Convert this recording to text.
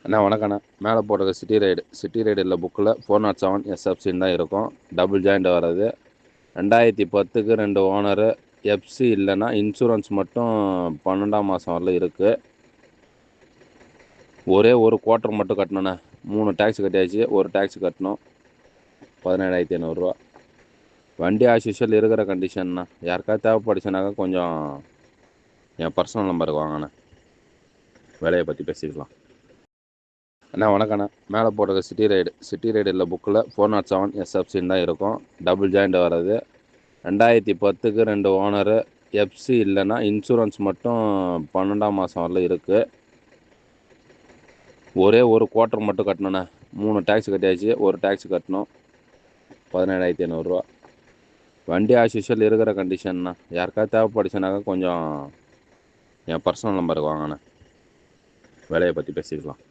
அண்ணா வணக்கண்ணா. மேலே போட்டது சிட்டி ரைடு இல்லை புக்கில் 407 எஸ்எஃப்சின்னு தான் இருக்கும். டபுள் ஜாயிண்ட் வர்றது. 2010க்கு 2 ஓனரு. எஃப்சி இல்லைன்னா இன்சூரன்ஸ் மட்டும் 12ஆம் மாதம் வரல இருக்குது. ஒரே ஒரு குவார்ட்டர் மட்டும் கட்டணுண்ணே. 3 டேக்ஸ் கட்டியாச்சு. ஒரு டேக்ஸ் கட்டணும். 17,500 வண்டி ஆஸ் யூஷுவல் இருக்கிற கண்டிஷன்ண்ணா. யாருக்காவது தேவைப்படுச்சுனாக்கா கொஞ்சம் என் பர்சனல் நம்பருக்கு வாங்கண்ணே. விலையை பற்றி பேசிக்கலாம். அண்ணா வணக்கண்ணா. மேலே போட்டது சிட்டி ரைடு இல்லை புக்கில் 407 எஸ்எஃப்சின்னு தான் இருக்கும். டபுள் ஜாயிண்ட் வர்றது. 2010க்கு 2 ஓனரு. எஃப்சி இல்லைன்னா இன்சூரன்ஸ் மட்டும் 12ஆம் மாதம் வரல இருக்குது. ஒரே ஒரு குவார்ட்டர் மட்டும் கட்டணுண்ணே. 3 டேக்ஸ் கட்டியாச்சு. ஒரு டேக்ஸ் கட்டணும். 17,500 வண்டி ஆஸ் யூஷுவல் இருக்கிற கண்டிஷன்ண்ணா. யாருக்காவது தேவைப்படுச்சுனாக்கா கொஞ்சம் என் பர்சனல் நம்பருக்கு வாங்கண்ணே. விலையை பற்றி பேசிக்கலாம்.